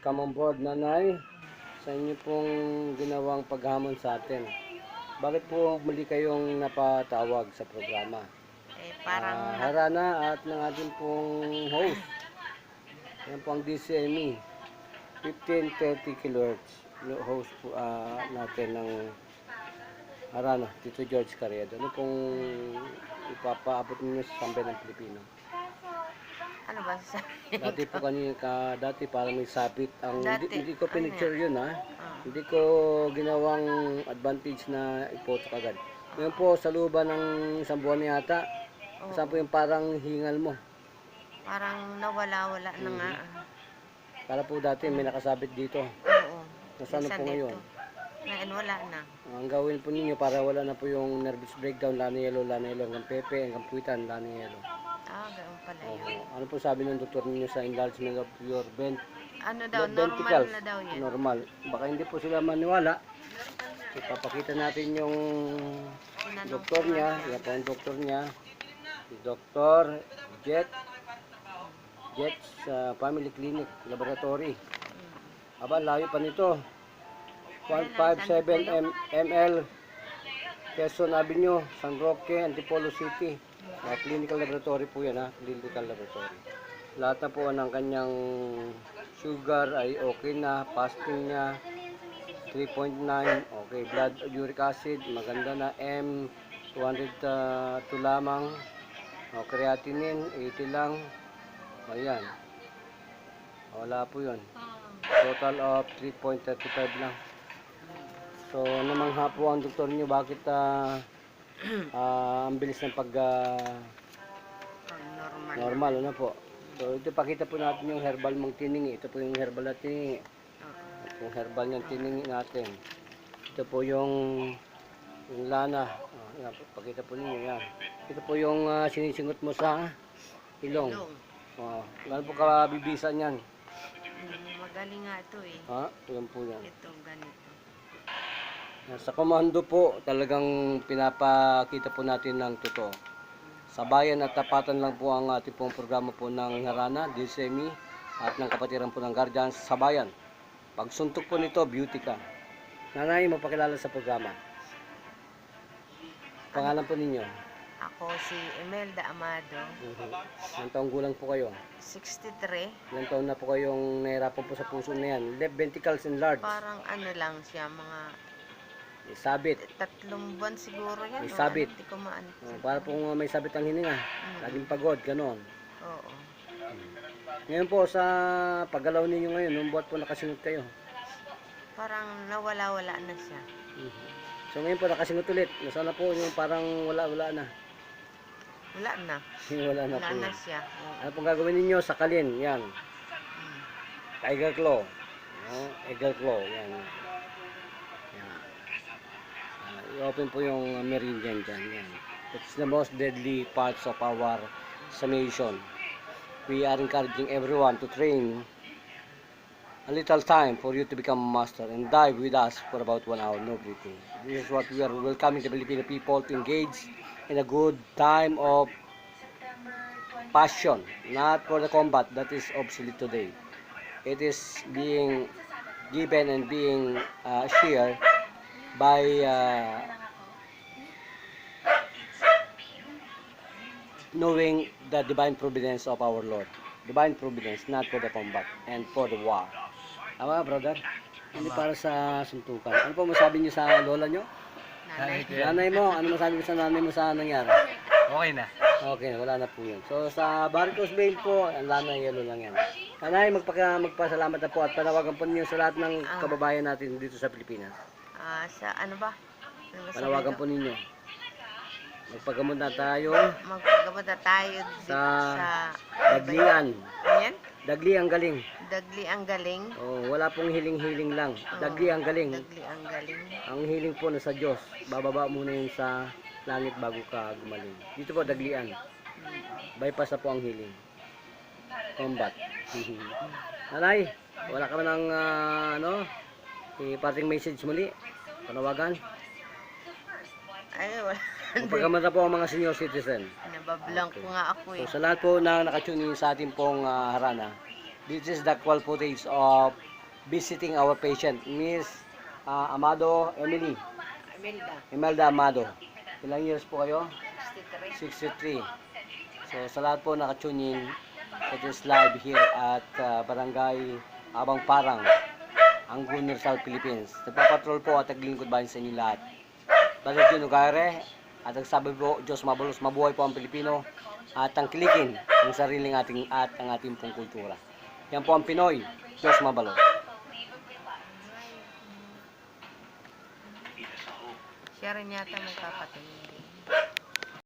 Welcome on board, Nanay, sa inyo pong ginawang paghamon sa atin. Bakit po muli kayong napatawag sa programa? Parang Harana at ng ating pong host. Yan po ang DCME, 1530 kHz. Yung host po natin ng Harana, Tito George Carriedo. Ano pong ipapaabot ninyo sa sambayan ng Pilipino? ano ba sasabihin Dati po dati parang may sabit ang Dati, hindi ko pinicture yun Hindi ko ginawang advantage na ipotok agad. Ngayon po sa loob ng isang buwan yata. Saan po yung parang hingal mo? Parang nawala-wala na nga. Para po dati may nakasabit dito. Oo. Nasaan na po ngayon? Ngayon wala na. Ang gawin po ninyo para wala na po yung nervous breakdown, lana yellow, hanggang pepe, hanggang puwitan, lana yellow. Ganoon pala yun. Ano po sabi ng doktor ninyo sa enlargement of your Ano daw, normal ventricles? na daw yun. Normal. Baka hindi po sila maniwala. Ipapakita natin yung doktor niya. Yan po ang doktor niya. Si Dr. Jets Family Clinic Laboratory. Aba, layo pa nito. 157 ml Quezon Avenue, San Roque, Antipolo City. Clinical laboratory po yan clinical laboratory. Lahat na po ng kanyang sugar ay okay na, fasting niya 3.9, okay, blood uric acid maganda na, M 202 lamang, creatinine 80 lang, ayan, wala po yun, total of 3.35 lang. So namangha po ang doktor niyo bakit ang bilis ng normal ano po. So ito pakita po natin yung herbal mong tiningi. Ito po yung herbal na tiningi. Yung herbal niyang tiningi natin. Ito po yung lana. Yan, pakita po ninyo yan. Ito po yung sinisingot mo sa ilong. Lalo po kabibisan yan. Magaling nga ito Yan po yan. Ito ganito. Sa komando po, talagang pinapakita po natin ng totoo. Sa bayan at tapatan lang po ang ating pong programa po ng Harana, DCME at ng kapatiran po ng Guardians sa bayan. Pagsuntok po nito, beauty ka. Nanay, magpakilala sa programa. Pangalan po ninyo? Ako si Imelda Amado. Ilang taong gulang po kayo? 63. Ilang taon na po kayong nahirapan po sa puso na yan? Left ventricles enlarged. Parang ano lang siya, mga sabit. 3 buwan siguro yan. May sabit. Hindi ko Para po may sabit ang hininga. Laging pagod, ganon. Oo. Ngayon po sa paggalaw ninyo ngayon, nung buwan po nakasingot kayo? Parang nawala-wala na siya. So ngayon po nakasingot ulit. Nasaan na po yung parang wala na? Wala na. Wala na po. Wala na siya. Ano pong gagawin ninyo? Sakalin, yan. Tiger claw. Eagle claw, yan. I-open po yung meridian dyan. Yan. It's the most deadly parts of our summation. We are encouraging everyone to train a little time for you to become a master and dive with us for about 1 hour, no breathing. This is what we are welcoming the Filipino people to engage in a good time of passion, not for the combat that is obsolete today. It is being given and being shared by knowing the divine providence of our Lord. Divine providence, not for the combat and for the war. Tama, brother? Hindi para sa suntukan. Ano po masabi niyo sa lola niyo? Nanay mo, ano masabi niyo sa nanay mo sa nangyari? Okay na. Okay, wala na po yun. So sa Barcos Bay po, ang lana yellow lang yan. Nanay, magpasalamat na po at panawagan po ninyo sa lahat ng kababayan natin dito sa Pilipinas. Sa ano ba? Panawagan po ninyo. Magpagamot na tayo. Magpagamot na tayo sa Daglian. Ayan? Dagli ang galing. Dagli ang galing. Wala pong hiling-hiling lang. Dagli ang galing. Dagli ang galing. Ang hiling po nasa Diyos. Bababa muna yun sa langit bago ka gumaling. Dito po Daglian. Bypass na po ang hiling. Combat. Nanay, wala ka ng parting message muli. Panawagan. Ay, wala. Pagkaman na po ang mga senior citizen. Nabablank ko nga ako So sa lahat po na nakatune sa ating pong Harana, this is the actual footage of visiting our patient, Miss Amado Emily. Imelda Amado. Ilang years po kayo? 63. 63. So, sa lahat po nakatune in, it is live here at Barangay Abang Parang, Angun, Rizal, Philippines. Nagpapatrol po at naglingkod bayan sa inyo lahat. Brother Jun Ugare, at nagsabi po, Diyos mabalos, mabuhay po ang Pilipino, at tangkilikin ang sariling ating at ang ating pong kultura. Yan po ang Pinoy, Diyos mabalos. Siya rin yata magpapatingin.